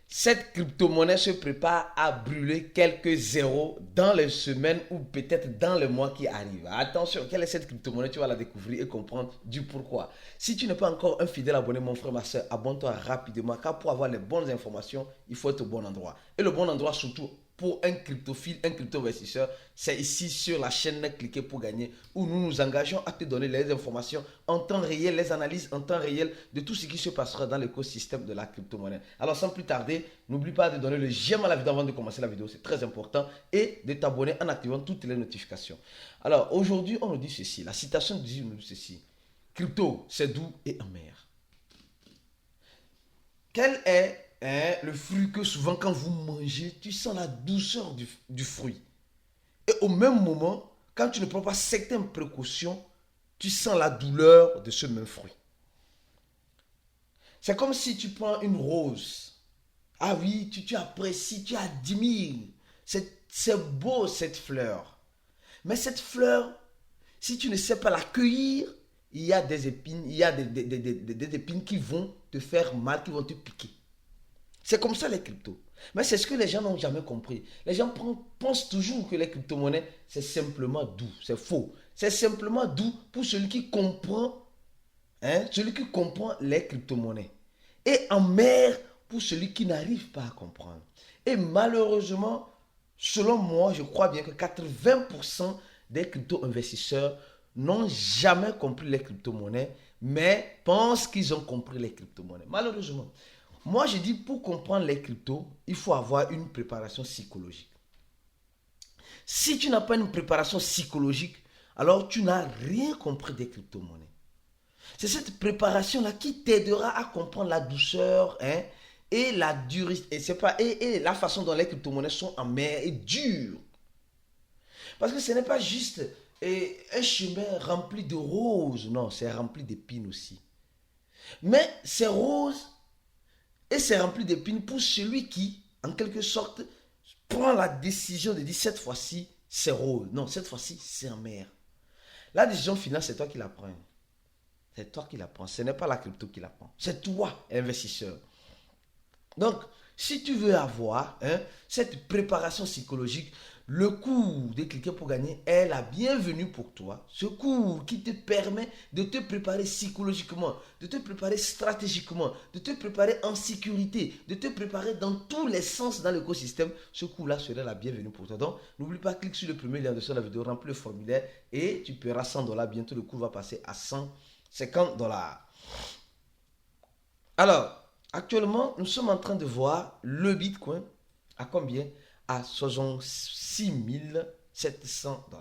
Cette crypto-monnaie se prépare à brûler quelques zéros dans les semaines ou peut-être dans les mois qui arrivent. Attention, quelle est cette crypto-monnaie? Tu vas la découvrir et comprendre du pourquoi. Si tu n'es pas encore un fidèle abonné, mon frère, ma soeur, abonne-toi rapidement car pour avoir les bonnes informations, il faut être au bon endroit. Et le bon endroit surtout pour un cryptophile, un crypto-investisseur, c'est ici sur la chaîne Cliquez pour gagner où nous nous engageons à te donner les informations en temps réel, les analyses en temps réel de tout ce qui se passera dans l'écosystème de la crypto-monnaie. Alors sans plus tarder, n'oublie pas de donner le j'aime à la vidéo avant de commencer la vidéo, c'est très important, et de t'abonner en activant toutes les notifications. Alors aujourd'hui, on nous dit ceci, la citation nous dit ceci, crypto, c'est doux et amer. Quel est le fruit que souvent quand vous mangez, tu sens la douceur du fruit. Et au même moment, quand tu ne prends pas certaines précautions, tu sens la douleur de ce même fruit. C'est comme si tu prends une rose. Ah oui, tu apprécies, tu admires. C'est beau cette fleur. Mais cette fleur, si tu ne sais pas l'accueillir, il y a des épines, il y a des épines qui vont te faire mal, qui vont te piquer. C'est comme ça les cryptos. Mais c'est ce que les gens n'ont jamais compris. Les gens pensent toujours que les crypto-monnaies, c'est simplement doux. C'est faux. C'est simplement doux pour celui qui comprend, celui qui comprend les crypto-monnaies. Et amer pour celui qui n'arrive pas à comprendre. Et malheureusement, selon moi, je crois bien que 80% des crypto-investisseurs n'ont jamais compris les crypto-monnaies, mais pensent qu'ils ont compris les crypto-monnaies. Malheureusement. Moi, je dis, pour comprendre les cryptos, il faut avoir une préparation psychologique. Si tu n'as pas une préparation psychologique, alors tu n'as rien compris des crypto-monnaies. C'est cette préparation-là qui t'aidera à comprendre la douceur et la durée, et la façon dont les crypto-monnaies sont amères et dures. Parce que ce n'est pas juste un chemin rempli de roses, non, c'est rempli d'épines aussi. Mais ces roses, et c'est rempli d'épines pour celui qui, en quelque sorte, prend la décision de dire cette fois-ci, c'est rose. Non, cette fois-ci, c'est amer. La décision finale, c'est toi qui la prends. C'est toi qui la prends. Ce n'est pas la crypto qui la prend. C'est toi, investisseur. Donc, si tu veux avoir cette préparation psychologique, le cours de cliquer pour gagner est la bienvenue pour toi. Ce cours qui te permet de te préparer psychologiquement, de te préparer stratégiquement, de te préparer en sécurité, de te préparer dans tous les sens dans l'écosystème. Ce cours-là serait la bienvenue pour toi. Donc, n'oublie pas, clique sur le premier lien de la vidéo, remplis le formulaire et tu paieras 100 $. Bientôt, le cours va passer à 150 $. Alors, actuellement, nous sommes en train de voir le Bitcoin à combien? À 66 700 $.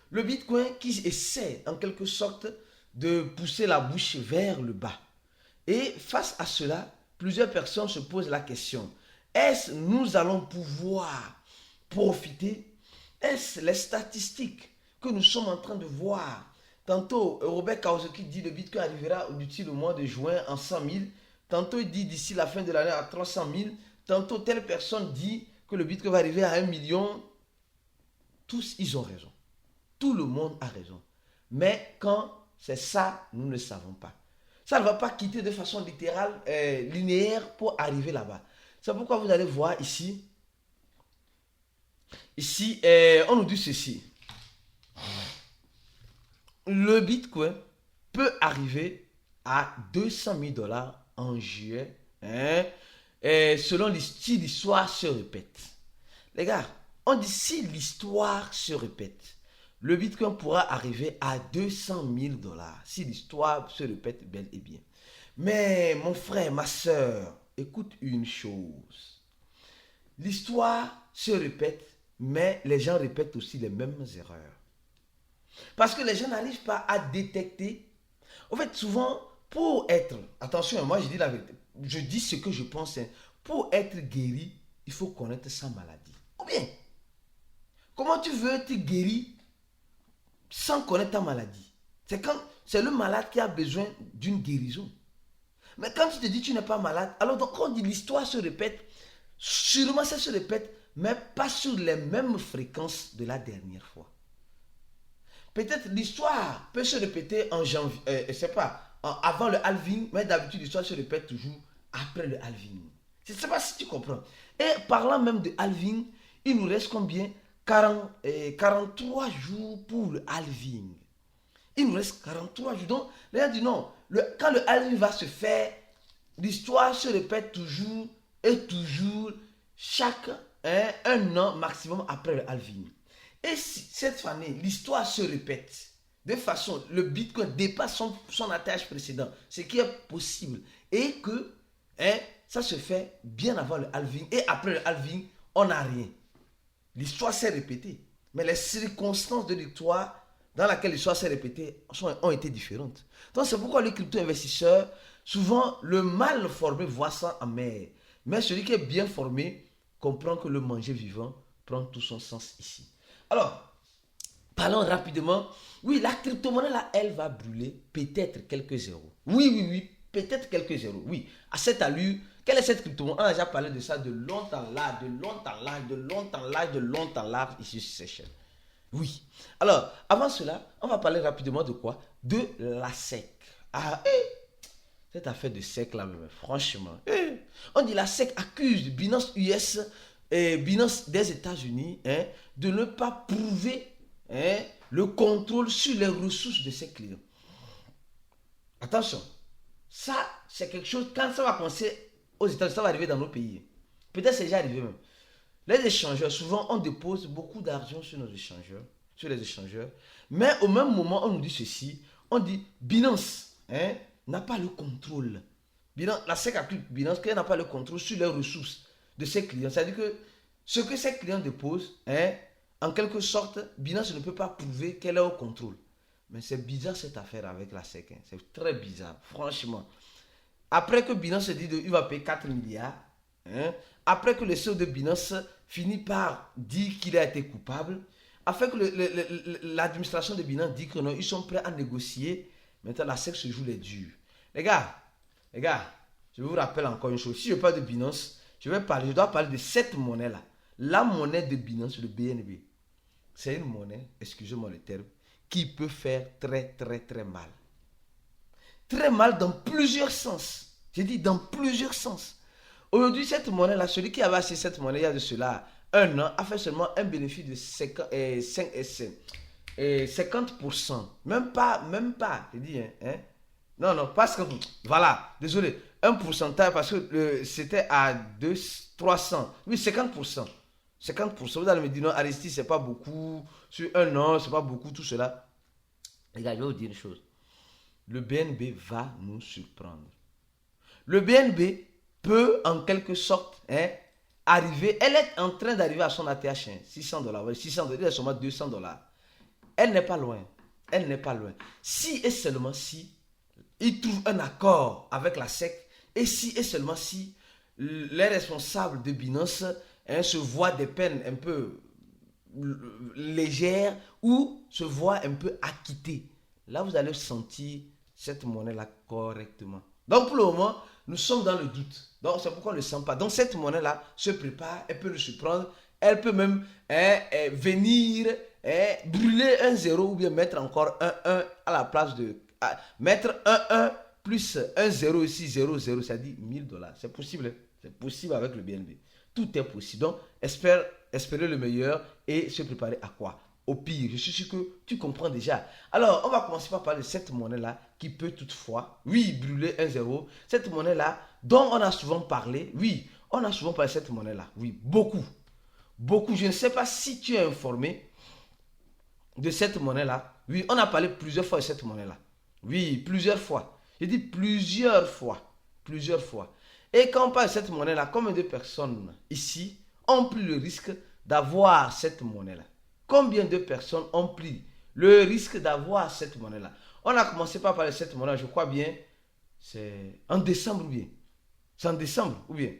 Le Bitcoin qui essaie en quelque sorte de pousser la bouche vers le bas. Et face à cela, plusieurs personnes se posent la question, est-ce que nous allons pouvoir profiter? Est-ce les statistiques que nous sommes en train de voir? Tantôt, Robert Kawasaki dit que le Bitcoin arrivera d'ici le mois de juin en 100 000. Tantôt, il dit d'ici la fin de l'année à 300 000. Tantôt, telle personne dit que le Bitcoin va arriver à 1 million. Tous, ils ont raison. Tout le monde a raison. Mais quand c'est ça, nous ne savons pas. Ça ne va pas quitter de façon littérale, linéaire pour arriver là-bas. C'est pourquoi vous allez voir ici. Ici, on nous dit ceci. Le Bitcoin peut arriver à 200 000 $ en juillet, selon si l'histoire se répète. Les gars, on dit si l'histoire se répète, le Bitcoin pourra arriver à 200 000 $ si l'histoire se répète bel et bien. Mais mon frère, ma soeur, écoute une chose. L'histoire se répète, mais les gens répètent aussi les mêmes erreurs. Parce que les gens n'arrivent pas à détecter. En fait, souvent, pour être, attention, moi je dis la vérité, je dis ce que je pense, pour être guéri, il faut connaître sa maladie. Ou bien, comment tu veux être guéri sans connaître ta maladie? C'est le malade qui a besoin d'une guérison. Mais quand tu te dis que tu n'es pas malade, alors donc quand on dit l'histoire se répète, sûrement ça se répète, mais pas sur les mêmes fréquences de la dernière fois. Peut-être l'histoire peut se répéter en janvier, je sais pas, avant le halving, mais d'habitude l'histoire se répète toujours après le halving. Je ne sais pas si tu comprends. Et parlant même de halving, il nous reste combien? 43 jours pour le halving. Il nous reste 43 jours. Donc, les gens disent non. Quand le halving va se faire, l'histoire se répète toujours et toujours, chaque un an maximum après le halving. Et si cette année, l'histoire se répète, de façon, le Bitcoin dépasse son atterrage précédent, ce qui est possible, et que ça se fait bien avant le halving, et après le halving, on n'a rien. L'histoire s'est répétée, mais les circonstances de l'histoire dans laquelle l'histoire s'est répétée ont été différentes. Donc c'est pourquoi les crypto-investisseurs, souvent le mal formé voit ça en mer, mais celui qui est bien formé comprend que le manger vivant prend tout son sens ici. Alors, parlons rapidement. Oui, la crypto-monnaie là, elle va brûler peut-être quelques zéros. Oui, peut-être quelques zéros. Oui, à cette allure, quelle est cette crypto-monnaie? On a déjà parlé de ça de longtemps là, ici sur ces chaînes. Oui. Alors, avant cela, on va parler rapidement de quoi? De la SEC. Ah, cette affaire de SEC là, même, franchement. On dit la SEC accuse Binance US et Binance des États-Unis de ne pas prouver le contrôle sur les ressources de ses clients. Attention, ça, c'est quelque chose, quand ça va commencer aux États-Unis, ça va arriver dans nos pays. Peut-être c'est déjà arrivé même. Les échangeurs, souvent, on dépose beaucoup d'argent sur nos échangeurs, sur les échangeurs. Mais au même moment, on nous dit ceci, on dit Binance n'a pas le contrôle. La SEC accuse Binance qu'elle n'a pas le contrôle sur les ressources de ses clients. C'est-à-dire que ce que ses clients déposent, en quelque sorte, Binance ne peut pas prouver qu'elle est au contrôle. Mais c'est bizarre cette affaire avec la SEC. C'est très bizarre, franchement. Après que Binance dit qu'il va payer 4 milliards, après que le CEO de Binance finit par dire qu'il a été coupable, après que l'administration de Binance dit que non, ils sont prêts à négocier, maintenant la SEC se joue les durs. Les gars, je vous rappelle encore une chose. Si je parle de Binance, je dois parler de cette monnaie-là. La monnaie de Binance, le BNB. C'est une monnaie, excusez-moi le terme, qui peut faire très mal. Très mal dans plusieurs sens. J'ai dit dans plusieurs sens. Aujourd'hui, cette monnaie-là, celui qui avait acheté cette monnaie il y a de cela un an, a fait seulement un bénéfice de 50%. Même pas. J'ai dit, Non, parce que, voilà, désolé, un pourcentage, parce que c'était à 300. Oui, 50%. 50%, vous allez me dire, non, Aristide, c'est pas beaucoup. Sur un an, c'est pas beaucoup, tout cela. Les gars, je vais vous dire une chose. Le BNB va nous surprendre. Le BNB peut, en quelque sorte, arriver. Elle est en train d'arriver à son ATH, $600. 600 $, il est seulement $200. Elle n'est pas loin. Si et seulement si il trouve un accord avec la SEC, et si et seulement si les responsables de Binance se voient des peines un peu légères ou se voient un peu acquittés. Là, vous allez sentir cette monnaie-là correctement. Donc, pour le moment, nous sommes dans le doute. Donc, c'est pourquoi on ne le sent pas. Donc, cette monnaie-là se prépare, elle peut nous surprendre. Elle peut même venir brûler un 0 ou bien mettre encore un 1 à la place de... mettre un 1 plus un 0 ici, 0, 0, ça dit $1000. C'est possible. C'est possible avec le BNB. Tout est possible. Donc, espérer le meilleur et se préparer à quoi? Au pire. Je suis sûr que tu comprends déjà. Alors, on va commencer par parler de cette monnaie-là qui peut toutefois, oui, brûler un 0. Cette monnaie-là dont on a souvent parlé. Oui, on a souvent parlé de cette monnaie-là. Oui, beaucoup. Je ne sais pas si tu es informé de cette monnaie-là. Oui, on a parlé plusieurs fois de cette monnaie-là. Oui, plusieurs fois. J'ai dit plusieurs fois. Et quand on parle de cette monnaie-là, combien de personnes ici ont pris le risque d'avoir cette monnaie-là? Combien de personnes ont pris le risque d'avoir cette monnaie-là? On a commencé par parler de cette monnaie, je crois bien, c'est en décembre ou bien? C'est en décembre ou bien?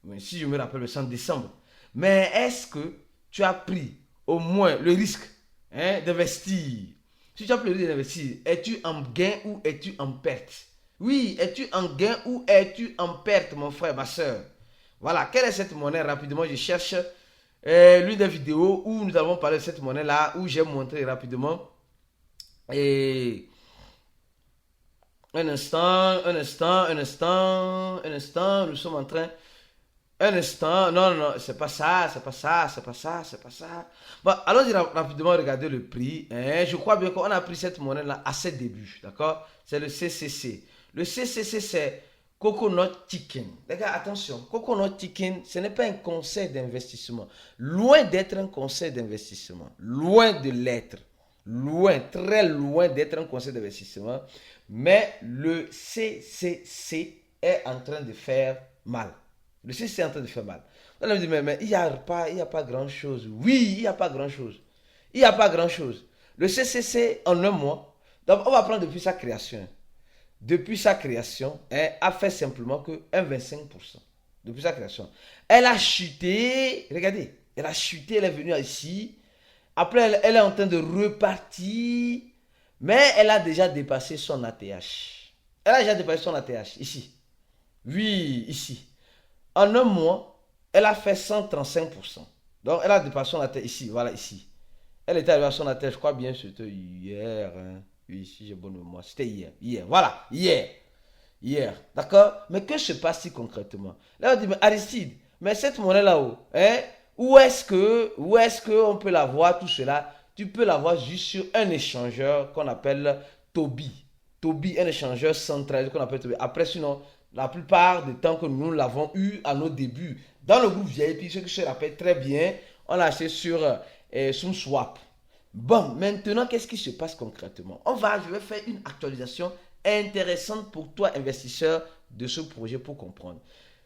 Oui, si je me rappelle, c'est en décembre. Mais est-ce que tu as pris au moins le risque d'investir? Si tu as pris le risque d'investir, es-tu en gain ou es-tu en perte? Oui, es-tu en gain ou es-tu en perte, mon frère, ma soeur? Voilà, quelle est cette monnaie? Rapidement, je cherche l'une des vidéos où nous avons parlé de cette monnaie-là, où j'ai montré rapidement. Et un instant, nous sommes en train Un instant, non, non, c'est pas ça, c'est pas ça, c'est pas ça, c'est pas ça. Bon, allons-y rapidement regarder le prix. Hein. Je crois bien qu'on a pris cette monnaie-là à ses débuts, d'accord? C'est le CCC. Le CCC, c'est Coconut Chicken. Les gars, attention, Coconut Chicken, ce n'est pas un conseil d'investissement. Loin d'être un conseil d'investissement. Loin de l'être. Loin, très loin d'être un conseil d'investissement. Mais le CCC est en train de faire mal. Le CCC est en train de faire mal. On me dit, mais il n'y a pas grand-chose. Oui, il n'y a pas grand-chose. Il n'y a pas grand-chose. Le CCC, en un mois, donc on va prendre depuis sa création. Depuis sa création, a fait simplement que 1,25%. Depuis sa création. Elle a chuté, regardez, elle a chuté, elle est venue ici. Après, elle est en train de repartir, mais elle a déjà dépassé son ATH. Elle a déjà dépassé son ATH, ici. Oui, ici. En un mois, elle a fait 135%. Donc, elle a dépassé son ATH ici, voilà, ici. Elle était arrivée à son ATH, je crois bien, c'était hier. Hein. Oui, si j'ai bonne mémoire, c'était hier. Hier, voilà, hier. Hier, d'accord? Mais que se passe-t-il concrètement? Là, on dit, mais Aristide, mais cette monnaie là-haut, hein, où est-ce que on peut la voir, tout cela? Tu peux la voir juste sur un échangeur qu'on appelle Toby. Toby, un échangeur centralisé qu'on appelle Toby. Après, sinon, la plupart du temps que nous l'avons eu à nos débuts, dans le groupe VIP, ce que je rappelle très bien, on l'a acheté sur SumSwap. Bon, maintenant, qu'est-ce qui se passe concrètement? Je vais faire une actualisation intéressante pour toi, investisseur, de ce projet pour comprendre.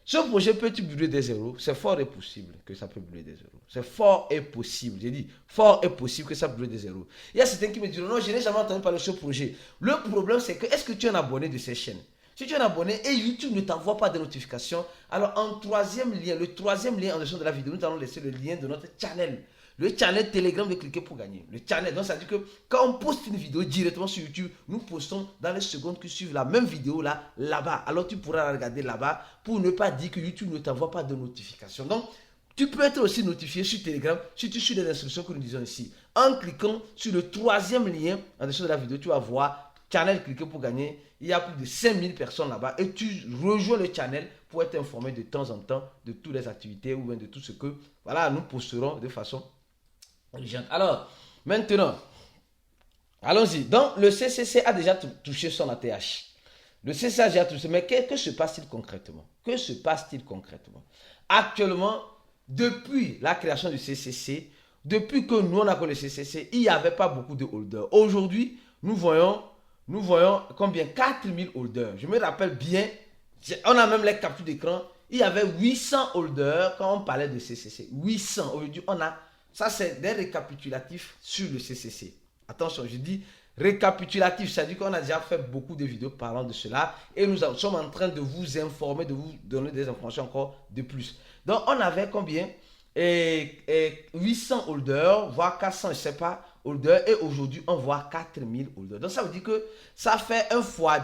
Ce projet peut-il brûler des zéros? C'est fort et possible que ça peut brûler des zéros. C'est fort et possible. J'ai dit, fort et possible que ça brûle des zéros. Il y a certains qui me diront, non, je n'ai jamais entendu parler de ce projet. Le problème, c'est que, est-ce que tu es un abonné de ces chaînes? Si tu es un abonné et YouTube ne t'envoie pas de notifications, alors en troisième lien, le troisième lien en dessous de la vidéo, nous allons laisser le lien de notre channel. Le channel Telegram de cliquer pour gagner. Le channel, donc ça veut dire que quand on poste une vidéo directement sur YouTube, nous postons dans les secondes qui suivent la même vidéo là-bas. Alors tu pourras la regarder là-bas pour ne pas dire que YouTube ne t'envoie pas de notification. Donc, tu peux être aussi notifié sur Telegram si tu suis les instructions que nous disons ici. En cliquant sur le troisième lien en dessous de la vidéo, tu vas voir channel cliquer pour gagner. Il y a plus de 5000 personnes là-bas et tu rejoins le channel pour être informé de temps en temps de toutes les activités ou bien de tout ce que voilà, nous posterons de façon. Alors, maintenant, allons-y. Donc, le CCC a déjà touché son ATH. Le CCC a déjà touché. Mais que se passe-t-il concrètement? Que se passe-t-il concrètement? Actuellement, depuis la création du CCC, depuis que nous on a connu le CCC, il n'y avait pas beaucoup de holders. Aujourd'hui, nous voyons combien? 4000 holders. Je me rappelle bien, on a même les captures d'écran. Il y avait 800 holders quand on parlait de CCC. 800. Aujourd'hui, on a... Ça, c'est des récapitulatifs sur le CCC. Attention, je dis récapitulatif, c'est-à-dire qu'on a déjà fait beaucoup de vidéos parlant de cela et nous sommes en train de vous informer, de vous donner des informations encore de plus. Donc, on avait combien? 800 holders, voire 400, je ne sais pas, holders, et aujourd'hui, on voit 4000 holders. Donc, ça veut dire que ça fait un fois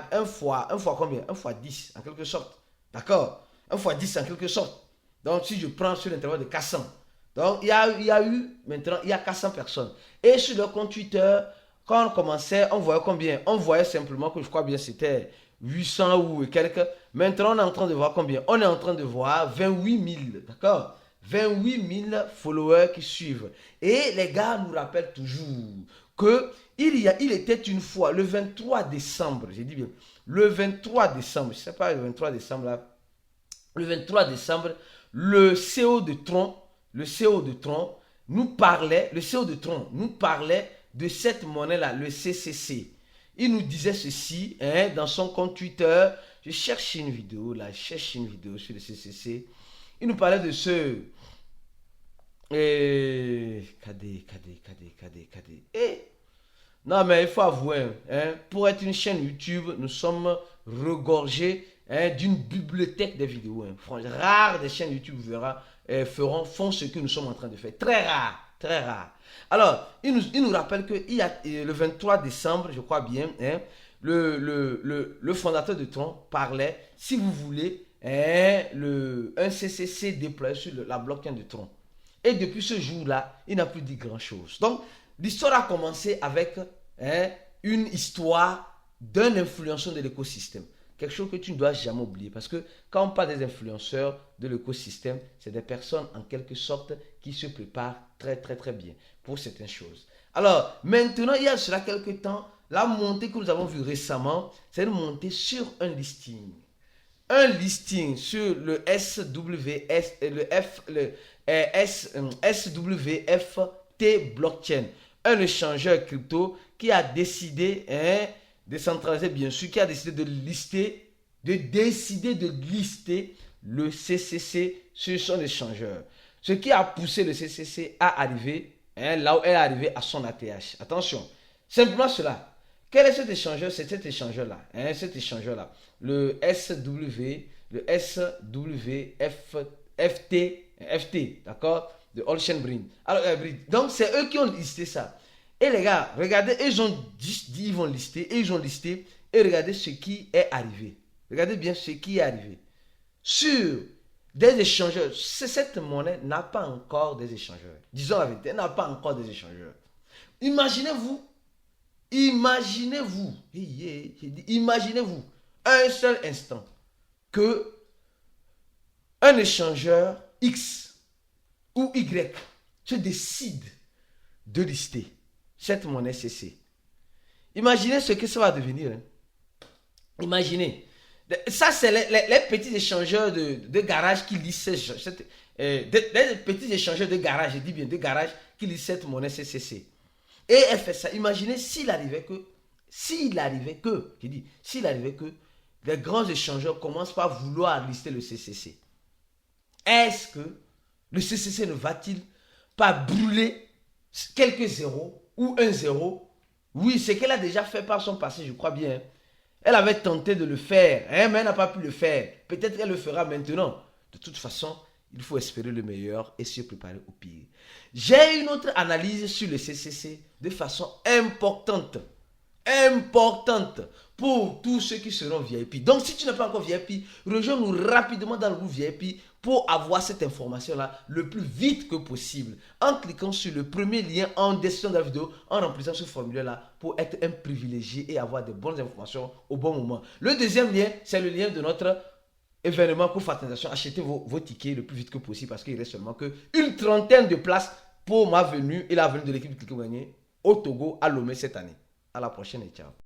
combien? Un fois 10, en quelque sorte. D'accord? Un fois 10, en quelque sorte. Donc, si je prends sur l'intervalle de 400, donc, il y a eu, maintenant, il y a 400 personnes. Et sur le compte Twitter, quand on commençait, on voyait combien? On voyait simplement que je crois bien c'était 800 ou quelques. Maintenant, on est en train de voir combien? On est en train de voir 28 000, d'accord? 28 000 followers qui suivent. Et les gars nous rappellent toujours que il était une fois, le 23 décembre, j'ai dit bien, le 23 décembre, je ne sais pas, le 23 décembre là, le 23 décembre, le CEO de Tron, nous parlait de cette monnaie-là, le CCC. Il nous disait ceci hein, dans son compte Twitter. Je cherche une vidéo sur le CCC. Il nous parlait de ce... Non, mais il faut avouer, hein, pour être une chaîne YouTube, nous sommes regorgés hein, d'une bibliothèque de vidéos. Hein. Rares des chaînes YouTube font ce que nous sommes en train de faire. Très rare, très rare. Alors, il nous rappelle qu'il y a le 23 décembre, je crois bien, hein, le fondateur de Tron parlait, si vous voulez, hein, un CCC déployé sur la blockchain de Tron. Et depuis ce jour-là, il n'a plus dit grand-chose. Donc, l'histoire a commencé avec hein, une histoire d'un influenceur de l'écosystème. quelque chose que tu ne dois jamais oublier. Parce que quand on parle des influenceurs de l'écosystème, c'est des personnes en quelque sorte qui se préparent très très très bien pour certaines choses. Alors, maintenant, il y a cela quelques temps, la montée que nous avons vue récemment, c'est une montée sur un listing. Un listing sur le SWS, SWFT Blockchain, un échangeur crypto qui a décidé, décentralisé bien sûr, qui a décidé de lister, le CCC sur son échangeur. Ce qui a poussé le CCC à arriver là où elle est arrivée à son ATH. Attention, simplement cela. Quel est cet échangeur? C'est cet échangeur-là. Cet échangeur-là. Le FT, d'accord? De All Chain Bridge. Alors, donc, c'est eux qui ont listé ça. Et les gars, regardez, ils ont dit, ils vont lister, et ils ont listé, et regardez ce qui est arrivé. Regardez bien ce qui est arrivé. Sur des échangeurs, cette monnaie n'a pas encore des échangeurs. Disons la vérité, elle n'a pas encore des échangeurs. Imaginez-vous un seul instant que un échangeur X ou Y se décide de lister cette monnaie CC. Imaginez ce que ça va devenir. Imaginez. Ça, c'est les petits échangeurs de garage qui lisent des petits échangeurs de garage, je dis bien de garage, qui lisent cette monnaie CCC. Et elle fait ça. Imaginez s'il arrivait que les grands échangeurs commencent par vouloir lister le CCC. Est-ce que le CCC ne va-t-il pas brûler quelques zéros ou un zéro? Oui, c'est qu'elle a déjà fait par son passé, je crois bien. Elle avait tenté de le faire, mais elle n'a pas pu le faire. Peut-être qu'elle le fera maintenant. De toute façon, il faut espérer le meilleur et se préparer au pire. J'ai une autre analyse sur le CCC de façon importante pour tous ceux qui seront VIP. Donc, si tu n'es pas encore VIP, rejoins-nous rapidement dans le groupe VIP pour avoir cette information-là le plus vite que possible en cliquant sur le premier lien en description de la vidéo, en remplissant ce formulaire-là pour être un privilégié et avoir de bonnes informations au bon moment. Le deuxième lien, c'est le lien de notre événement pour fraternisation. Achetez vos tickets le plus vite que possible parce qu'il reste seulement qu'une trentaine de places pour ma venue et la venue de l'équipe de Cliquez Gagner au Togo, à Lomé cette année. À la prochaine et ciao.